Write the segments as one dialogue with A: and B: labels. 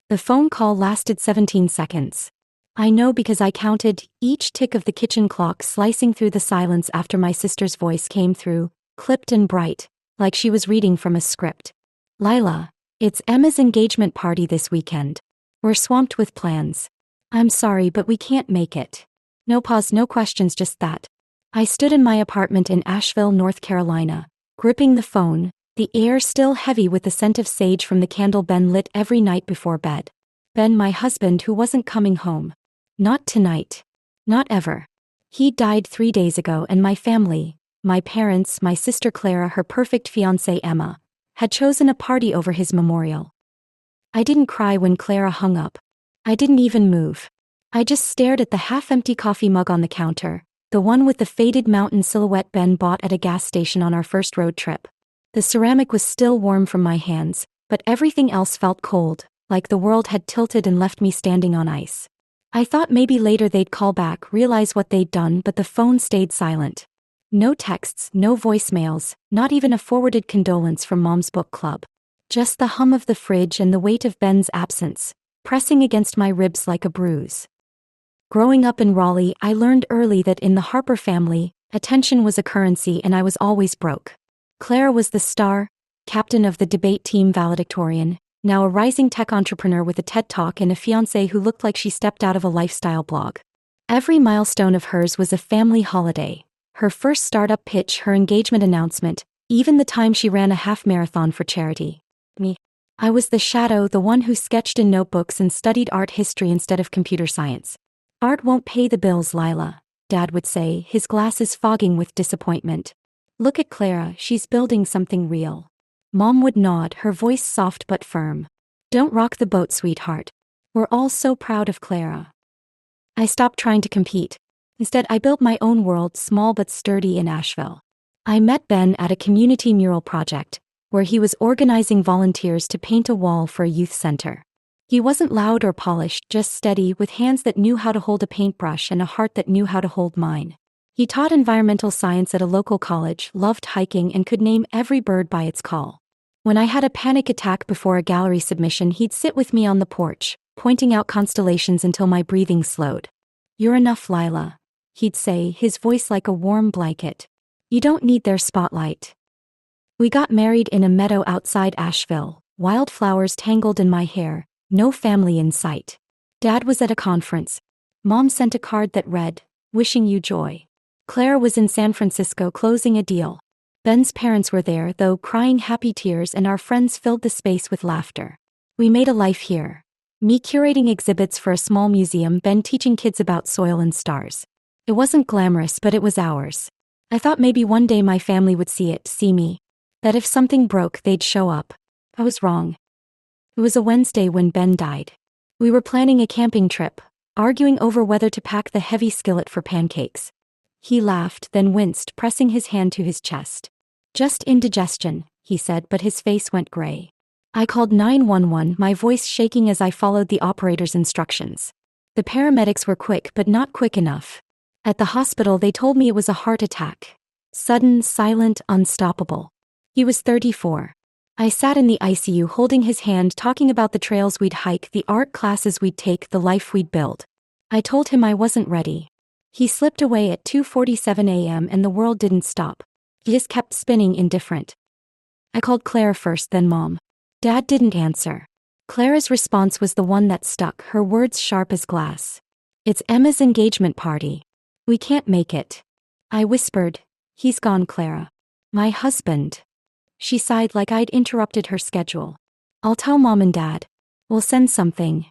A: The phone call lasted 17 seconds. I know because I counted each tick of the kitchen clock slicing through the silence after my sister's voice came through, clipped and bright, like she was reading from a script. Lila, it's Emma's engagement party this weekend. We're swamped with plans. I'm sorry, but we can't make it. No pause, no questions, just that. I stood in my apartment in Asheville, North Carolina, gripping the phone, the air still heavy with the scent of sage from the candle Ben lit every night before bed. Ben, my husband, who wasn't coming home. Not tonight. Not ever. He died 3 days ago, and my family, my parents, my sister Clara, her perfect fiancée Emma, had chosen a party over his memorial. I didn't cry when Clara hung up. I didn't even move. I just stared at the half-empty coffee mug on the counter, the one with the faded mountain silhouette Ben bought at a gas station on our first road trip. The ceramic was still warm from my hands, but everything else felt cold, like the world had tilted and left me standing on ice. I thought maybe later they'd call back, realize what they'd done, but the phone stayed silent. No texts, no voicemails, not even a forwarded condolence from Mom's book club. Just the hum of the fridge and the weight of Ben's absence, pressing against my ribs like a bruise. Growing up in Raleigh, I learned early that in the Harper family, attention was a currency and I was always broke. Clara was the star, captain of the debate team valedictorian, now a rising tech entrepreneur with a TED Talk and a fiancé who looked like she stepped out of a lifestyle blog. Every milestone of hers was a family holiday. Her first startup pitch, her engagement announcement, even the time she ran a half marathon for charity. Me. I was the shadow, the one who sketched in notebooks and studied art history instead of computer science. Art won't pay the bills, Lila, Dad would say, his glasses fogging with disappointment. Look at Clara, she's building something real. Mom would nod, her voice soft but firm. Don't rock the boat, sweetheart. We're all so proud of Clara. I stopped trying to compete. Instead, I built my own world, small but sturdy, in Asheville. I met Ben at a community mural project, where he was organizing volunteers to paint a wall for a youth center. He wasn't loud or polished, just steady, with hands that knew how to hold a paintbrush and a heart that knew how to hold mine. He taught environmental science at a local college, loved hiking, and could name every bird by its call. When I had a panic attack before a gallery submission, he'd sit with me on the porch, pointing out constellations until my breathing slowed. You're enough, Lila, he'd say, his voice like a warm blanket. You don't need their spotlight. We got married in a meadow outside Asheville, wildflowers tangled in my hair, no family in sight. Dad was at a conference. Mom sent a card that read, "Wishing you joy." Clara was in San Francisco closing a deal. Ben's parents were there, though, crying happy tears, and our friends filled the space with laughter. We made a life here. Me curating exhibits for a small museum, Ben teaching kids about soil and stars. It wasn't glamorous, but it was ours. I thought maybe one day my family would see me. That if something broke, they'd show up. I was wrong. It was a Wednesday when Ben died. We were planning a camping trip, arguing over whether to pack the heavy skillet for pancakes. He laughed, then winced, pressing his hand to his chest. Just indigestion, he said, but his face went gray. I called 911, my voice shaking as I followed the operator's instructions. The paramedics were quick, but not quick enough. At the hospital, they told me it was a heart attack. Sudden, silent, unstoppable. He was 34. I sat in the ICU holding his hand, talking about the trails we'd hike, the art classes we'd take, the life we'd build. I told him I wasn't ready. He slipped away at 2:47 a.m. and the world didn't stop. He just kept spinning, indifferent. I called Clara first, then Mom. Dad didn't answer. Clara's response was the one that stuck, her words sharp as glass. It's Emma's engagement party. We can't make it. I whispered, He's gone, Clara. My husband. She sighed like I'd interrupted her schedule. I'll tell Mom and Dad. We'll send something.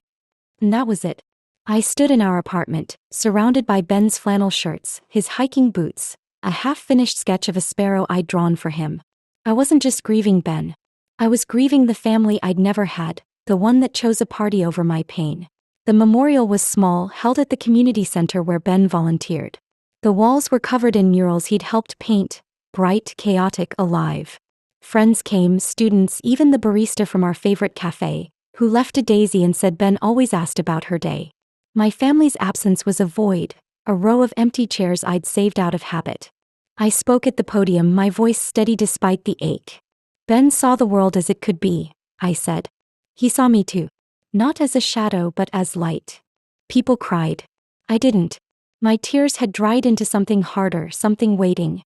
A: And that was it. I stood in our apartment, surrounded by Ben's flannel shirts, his hiking boots, a half-finished sketch of a sparrow I'd drawn for him. I wasn't just grieving Ben. I was grieving the family I'd never had, the one that chose a party over my pain. The memorial was small, held at the community center where Ben volunteered. The walls were covered in murals he'd helped paint, bright, chaotic, alive. Friends came, students, even the barista from our favorite cafe, who left a daisy and said Ben always asked about her day. My family's absence was a void, a row of empty chairs I'd saved out of habit. I spoke at the podium, my voice steady despite the ache. Ben saw the world as it could be, I said. He saw me too. Not as a shadow but as light. People cried. I didn't. My tears had dried into something harder, something waiting.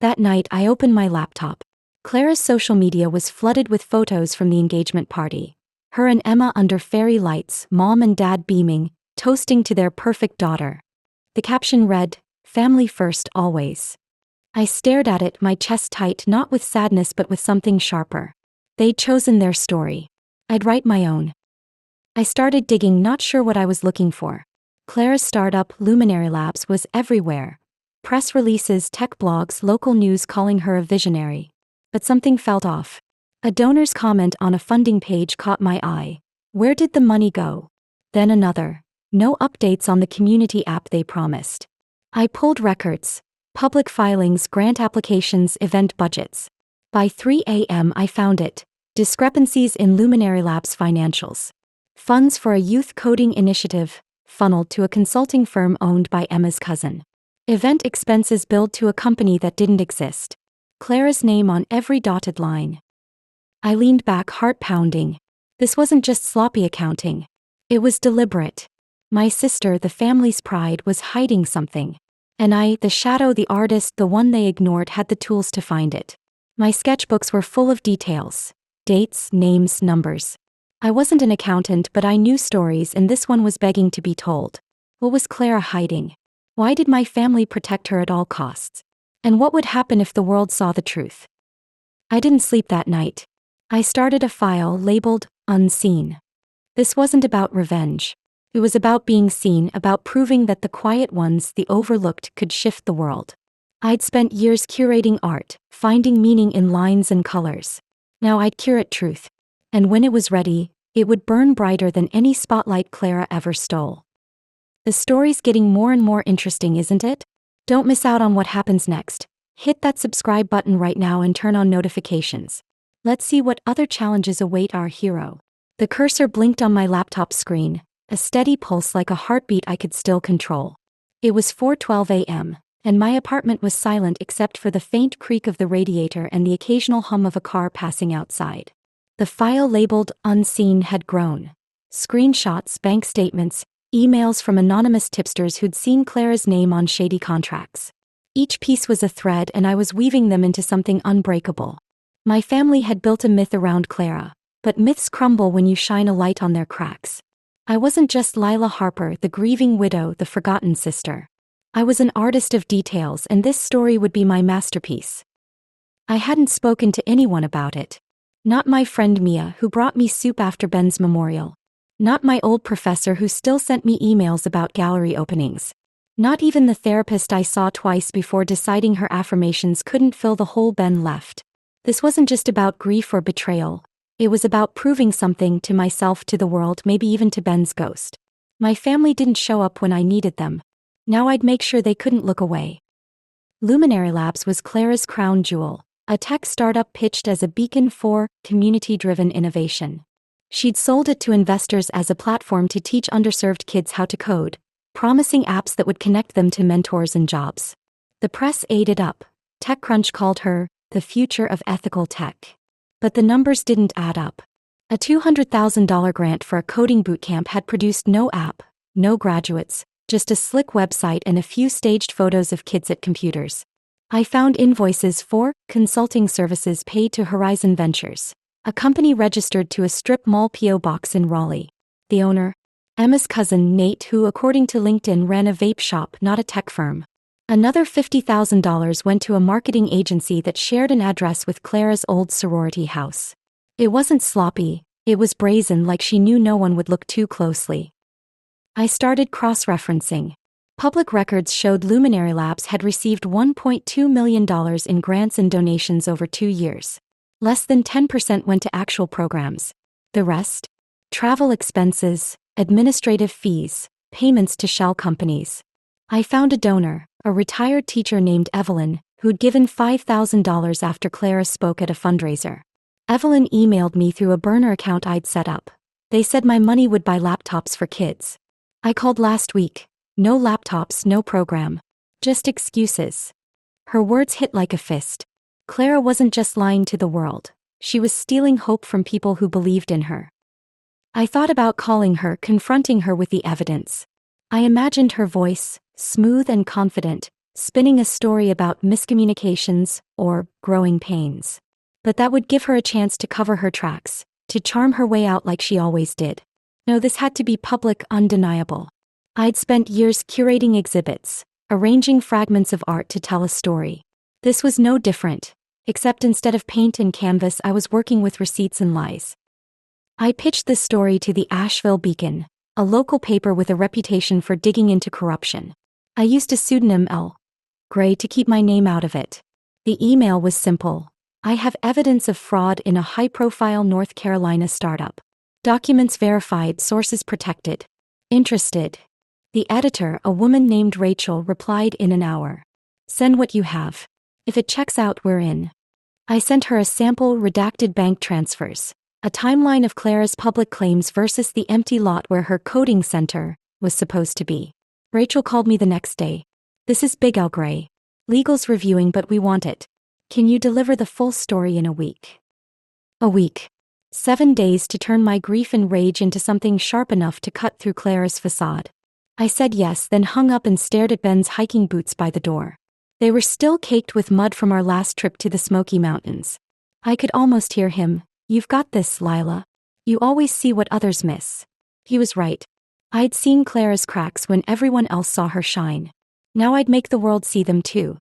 A: That night I opened my laptop. Clara's social media was flooded with photos from the engagement party. Her and Emma under fairy lights, mom and dad beaming, toasting to their perfect daughter. The caption read, "Family first always." I stared at it, my chest tight, not with sadness but with something sharper. They'd chosen their story. I'd write my own. I started digging, not sure what I was looking for. Clara's startup, Luminary Labs, was everywhere. Press releases, tech blogs, local news calling her a visionary. But something felt off. A donor's comment on a funding page caught my eye. Where did the money go? Then another. No updates on the community app they promised. I pulled records. Public filings, grant applications, event budgets. By 3 a.m. I found it. Discrepancies in Luminary Labs financials. Funds for a youth coding initiative, funneled to a consulting firm owned by Emma's cousin. Event expenses billed to a company that didn't exist. Clara's name on every dotted line. I leaned back, heart pounding. This wasn't just sloppy accounting. It was deliberate. My sister, the family's pride, was hiding something. And I, the shadow, the artist, the one they ignored, had the tools to find it. My sketchbooks were full of details. Dates, names, numbers. I wasn't an accountant, but I knew stories, and this one was begging to be told. What was Clara hiding? Why did my family protect her at all costs? And what would happen if the world saw the truth? I didn't sleep that night. I started a file labeled Unseen. This wasn't about revenge. It was about being seen, about proving that the quiet ones, the overlooked, could shift the world. I'd spent years curating art, finding meaning in lines and colors. Now I'd curate truth. And when it was ready, it would burn brighter than any spotlight Clara ever stole. The story's getting more and more interesting, isn't it? Don't miss out on what happens next. Hit that subscribe button right now and turn on notifications. Let's see what other challenges await our hero. The cursor blinked on my laptop screen, a steady pulse like a heartbeat I could still control. It was 4:12 a.m., and my apartment was silent except for the faint creak of the radiator and the occasional hum of a car passing outside. The file labeled Unseen had grown. Screenshots, bank statements, emails from anonymous tipsters who'd seen Clara's name on shady contracts. Each piece was a thread, and I was weaving them into something unbreakable. My family had built a myth around Clara, but myths crumble when you shine a light on their cracks. I wasn't just Lila Harper, the grieving widow, the forgotten sister. I was an artist of details, and this story would be my masterpiece. I hadn't spoken to anyone about it. Not my friend Mia, who brought me soup after Ben's memorial. Not my old professor who still sent me emails about gallery openings. Not even the therapist I saw twice before deciding her affirmations couldn't fill the hole Ben left. This wasn't just about grief or betrayal. It was about proving something to myself, to the world, maybe even to Ben's ghost. My family didn't show up when I needed them. Now I'd make sure they couldn't look away. Luminary Labs was Clara's crown jewel, a tech startup pitched as a beacon for community-driven innovation. She'd sold it to investors as a platform to teach underserved kids how to code, promising apps that would connect them to mentors and jobs. The press ate it up. TechCrunch called her the future of ethical tech. But the numbers didn't add up. A $200,000 grant for a coding bootcamp had produced no app, no graduates, just a slick website and a few staged photos of kids at computers. I found invoices for consulting services paid to Horizon Ventures, a company registered to a strip mall P.O. box in Raleigh. The owner? Emma's cousin Nate, who according to LinkedIn ran a vape shop, not a tech firm. Another $50,000 went to a marketing agency that shared an address with Clara's old sorority house. It wasn't sloppy, it was brazen, like she knew no one would look too closely. I started cross-referencing. Public records showed Luminary Labs had received $1.2 million in grants and donations over 2 years. Less than 10% went to actual programs. The rest? Travel expenses, administrative fees, payments to shell companies. I found a donor, a retired teacher named Evelyn, who'd given $5,000 after Clara spoke at a fundraiser. Evelyn emailed me through a burner account I'd set up. They said my money would buy laptops for kids. I called last week. No laptops, no program. Just excuses. Her words hit like a fist. Clara wasn't just lying to the world. She was stealing hope from people who believed in her. I thought about calling her, confronting her with the evidence. I imagined her voice, smooth and confident, spinning a story about miscommunications or growing pains. But that would give her a chance to cover her tracks, to charm her way out like she always did. No, this had to be public, undeniable. I'd spent years curating exhibits, arranging fragments of art to tell a story. This was no different, except instead of paint and canvas, I was working with receipts and lies. I pitched this story to the Asheville Beacon, a local paper with a reputation for digging into corruption. I used a pseudonym L. Gray to keep my name out of it. The email was simple. I have evidence of fraud in a high-profile North Carolina startup. Documents verified, sources protected. Interested. The editor, a woman named Rachel, replied in an hour. Send what you have. If it checks out, we're in. I sent her a sample redacted bank transfers, a timeline of Clara's public claims versus the empty lot where her coding center was supposed to be. Rachel called me the next day. This is Big Al Gray. Legal's reviewing, but we want it. Can you deliver the full story in a week? A week. 7 days to turn my grief and rage into something sharp enough to cut through Clara's facade. I said yes, then hung up and stared at Ben's hiking boots by the door. They were still caked with mud from our last trip to the Smoky Mountains. I could almost hear him. You've got this, Lila. You always see what others miss. He was right. I'd seen Clara's cracks when everyone else saw her shine. Now I'd make the world see them too.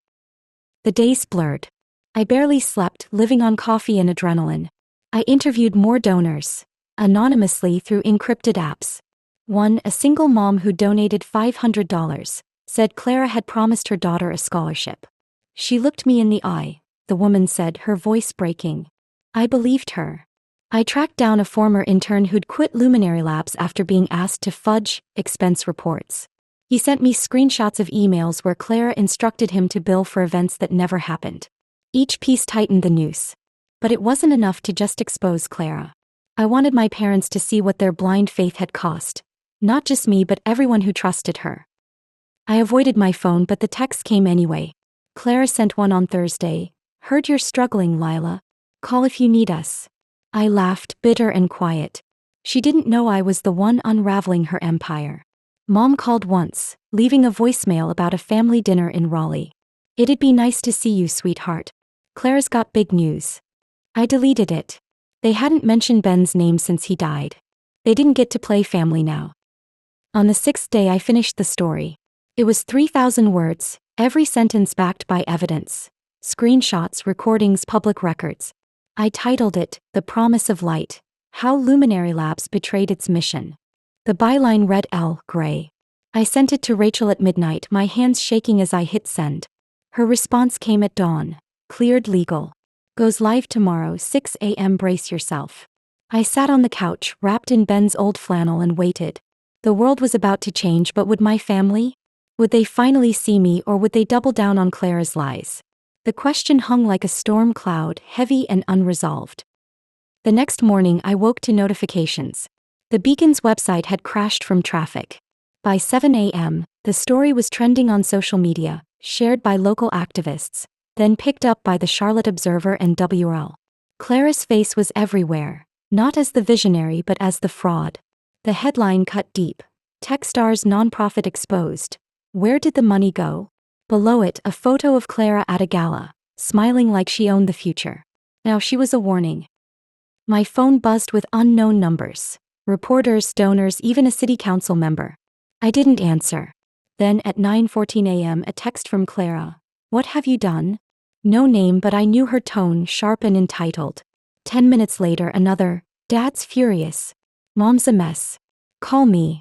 A: The days blurred. I barely slept, living on coffee and adrenaline. I interviewed more donors, anonymously through encrypted apps. One, a single mom who donated $500, said Clara had promised her daughter a scholarship. She looked me in the eye, the woman said, her voice breaking. I believed her. I tracked down a former intern who'd quit Luminary Labs after being asked to fudge expense reports. He sent me screenshots of emails where Clara instructed him to bill for events that never happened. Each piece tightened the noose. But it wasn't enough to just expose Clara. I wanted my parents to see what their blind faith had cost. Not just me, but everyone who trusted her. I avoided my phone, but the text came anyway. Clara sent one on Thursday. Heard you're struggling, Lila. Call if you need us. I laughed, bitter and quiet. She didn't know I was the one unraveling her empire. Mom called once, leaving a voicemail about a family dinner in Raleigh. It'd be nice to see you, sweetheart. Clara's got big news. I deleted it. They hadn't mentioned Ben's name since he died. They didn't get to play family now. On the 6th day I finished the story. It was 3,000 words, every sentence backed by evidence. Screenshots, recordings, public records. I titled it, The Promise of Light, How Luminary Labs Betrayed Its Mission. The byline read L. Gray. I sent it to Rachel at midnight, my hands shaking as I hit send. Her response came at dawn. Cleared, legal. Goes live tomorrow, 6 a.m. Brace yourself. I sat on the couch, wrapped in Ben's old flannel, and waited. The world was about to change, but would my family? Would they finally see me, or would they double down on Clara's lies? The question hung like a storm cloud, heavy and unresolved. The next morning I woke to notifications. The Beacon's website had crashed from traffic. By 7 a.m., the story was trending on social media, shared by local activists, then picked up by the Charlotte Observer and WRL. Clara's face was everywhere, not as the visionary but as the fraud. The headline cut deep. Techstars nonprofit exposed. Where did the money go? Below it, a photo of Clara at a gala, smiling like she owned the future. Now she was a warning. My phone buzzed with unknown numbers. Reporters, donors, even a city council member. I didn't answer. Then at 9:14 a.m. a text from Clara. What have you done? No name, but I knew her tone, sharp and entitled. 10 minutes later another. Dad's furious. Mom's a mess. Call me.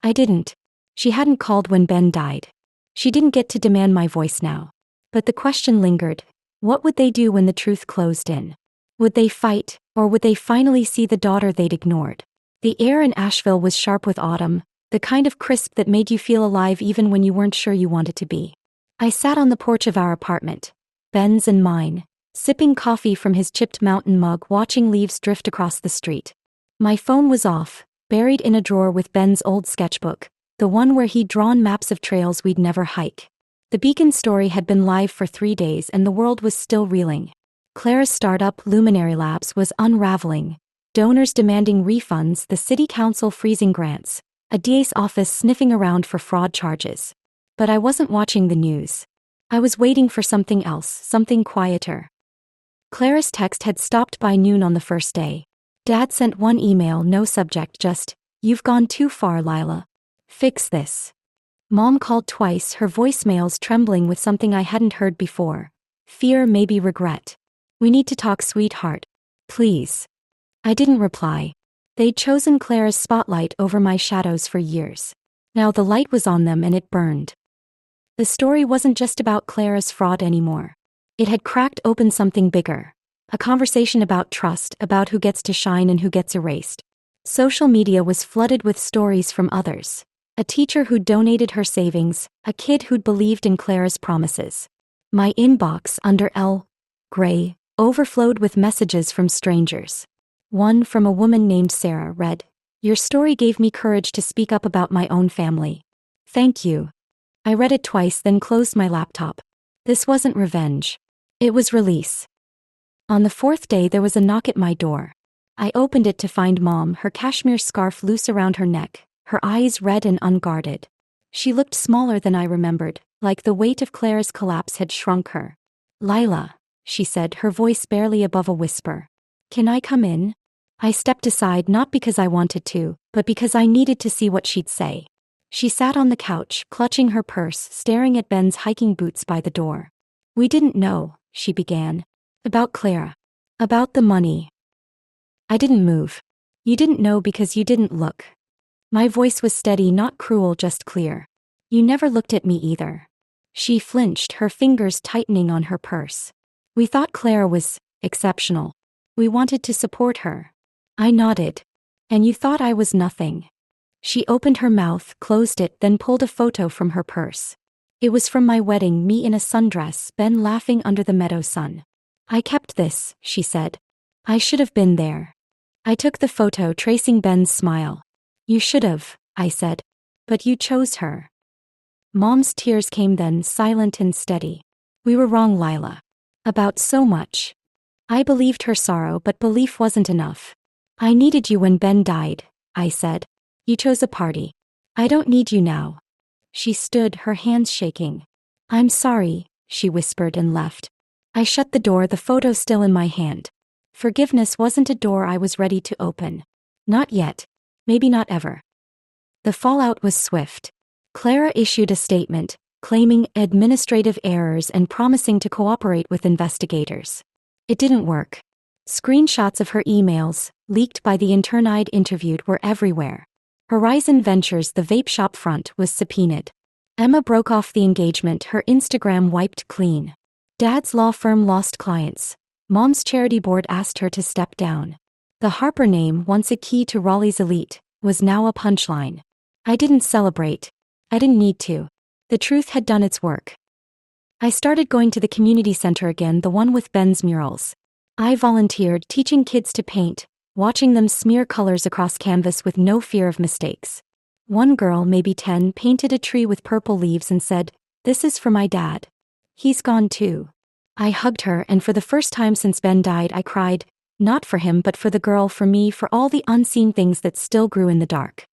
A: I didn't. She hadn't called when Ben died. She didn't get to demand my voice now. But the question lingered. What would they do when the truth closed in? Would they fight, or would they finally see the daughter they'd ignored? The air in Asheville was sharp with autumn, the kind of crisp that made you feel alive even when you weren't sure you wanted to be. I sat on the porch of our apartment, Ben's and mine, sipping coffee from his chipped mountain mug, watching leaves drift across the street. My phone was off, buried in a drawer with Ben's old sketchbook, the one where he'd drawn maps of trails we'd never hike. The Beacon story had been live for 3 days and the world was still reeling. Clara's startup, Luminary Labs, was unraveling. donors demanding refunds, the city council freezing grants, a DA's office sniffing around for fraud charges. But I wasn't watching the news. I was waiting for something else, something quieter. Clara's text had stopped by noon on the first day. Dad sent one email, no subject, just, "You've gone too far, Lila. Fix this." Mom called twice, her voicemails trembling with something I hadn't heard before. Fear, maybe regret. "We need to talk, sweetheart. Please." I didn't reply. They'd chosen Clara's spotlight over my shadows for years. Now the light was on them and it burned. The story wasn't just about Clara's fraud anymore. It had cracked open something bigger. A conversation about trust, about who gets to shine and who gets erased. Social media was flooded with stories from others. A teacher who'd donated her savings, a kid who'd believed in Clara's promises. My inbox, under L. Gray, overflowed with messages from strangers. One from a woman named Sarah read, "Your story gave me courage to speak up about my own family. Thank you." I read it twice, then closed my laptop. This wasn't revenge. It was release. On the fourth day, there was a knock at my door. I opened it to find Mom, her cashmere scarf loose around her neck, her eyes red and unguarded. She looked smaller than I remembered, like the weight of Clara's collapse had shrunk her. "Lila," she said, her voice barely above a whisper. "Can I come in?" I stepped aside, not because I wanted to, but because I needed to see what she'd say. She sat on the couch, clutching her purse, staring at Ben's hiking boots by the door. "We didn't know," she began. "About Clara. About the money." I didn't move. "You didn't know because you didn't look." My voice was steady, not cruel, just clear. "You never looked at me either." She flinched, her fingers tightening on her purse. "We thought Clara was exceptional. We wanted to support her." I nodded. "And you thought I was nothing." She opened her mouth, closed it, then pulled a photo from her purse. It was from my wedding, me in a sundress, Ben laughing under the meadow sun. "I kept this," she said. "I should have been there." I took the photo, tracing Ben's smile. "You should have," I said. "But you chose her." Mom's tears came then, silent and steady. "We were wrong, Lila. About so much." I believed her sorrow, but belief wasn't enough. "I needed you when Ben died," I said. "You chose a party. I don't need you now." She stood, her hands shaking. "I'm sorry," she whispered and left. I shut the door, the photo still in my hand. Forgiveness wasn't a door I was ready to open. Not yet. Maybe not ever. The fallout was swift. Clara issued a statement, claiming administrative errors and promising to cooperate with investigators. It didn't work. Screenshots of her emails, leaked by the intern I'd interviewed, were everywhere. Horizon Ventures, the vape shop front, was subpoenaed. Emma broke off the engagement, her Instagram wiped clean. Dad's law firm lost clients. Mom's charity board asked her to step down. The Harper name, once a key to Raleigh's elite, was now a punchline. I didn't celebrate. I didn't need to. The truth had done its work. I started going to the community center again, the one with Ben's murals. I volunteered, teaching kids to paint, watching them smear colors across canvas with no fear of mistakes. One girl, maybe 10, painted a tree with purple leaves and said, "This is for my dad. He's gone too." I hugged her, and for the first time since Ben died, I cried, not for him but for the girl, for me, for all the unseen things that still grew in the dark.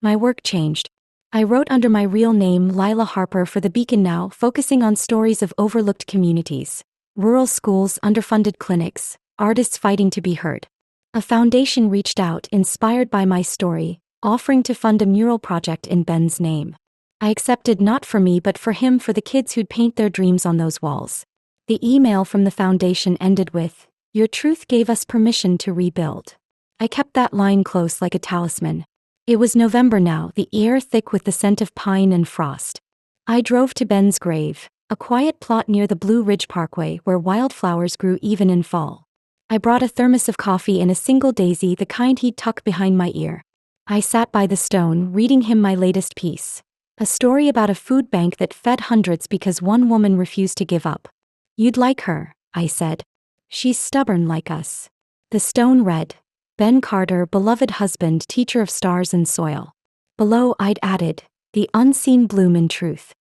A: My work changed. I wrote under my real name, Lila Harper, for the Beacon now, focusing on stories of overlooked communities, rural schools, underfunded clinics, artists fighting to be heard. A foundation reached out, inspired by my story, offering to fund a mural project in Ben's name. I accepted, not for me but for him, for the kids who'd paint their dreams on those walls. The email from the foundation ended with, "Your truth gave us permission to rebuild." I kept that line close like a talisman. It was November now, the air thick with the scent of pine and frost. I drove to Ben's grave, a quiet plot near the Blue Ridge Parkway where wildflowers grew even in fall. I brought a thermos of coffee and a single daisy, the kind he'd tuck behind my ear. I sat by the stone, reading him my latest piece. A story about a food bank that fed hundreds because one woman refused to give up. "You'd like her," I said. "She's stubborn like us." The stone read, "Ben Carter, beloved husband, teacher of stars and soil." Below I'd added, "The unseen bloom in truth."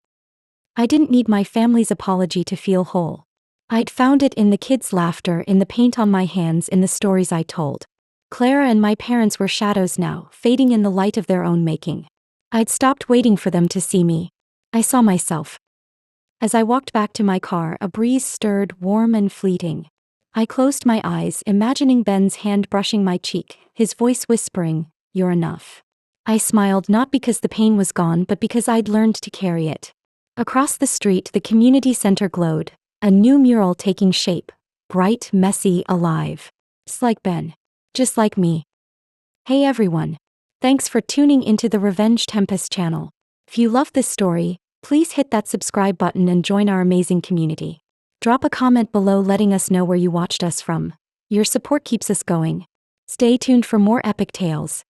A: I didn't need my family's apology to feel whole. I'd found it in the kids' laughter, in the paint on my hands, in the stories I told. Clara and my parents were shadows now, fading in the light of their own making. I'd stopped waiting for them to see me. I saw myself. As I walked back to my car, a breeze stirred, warm and fleeting. I closed my eyes, imagining Ben's hand brushing my cheek, his voice whispering, "You're enough." I smiled not because the pain was gone but because I'd learned to carry it. Across the street, the community center glowed, a new mural taking shape, bright, messy, alive. Just like Ben. Just like me. Hey everyone. Thanks for tuning into the Revenge Tempest channel. If you love this story, please hit that subscribe button and join our amazing community. Drop a comment below letting us know where you watched us from. Your support keeps us going. Stay tuned for more epic tales.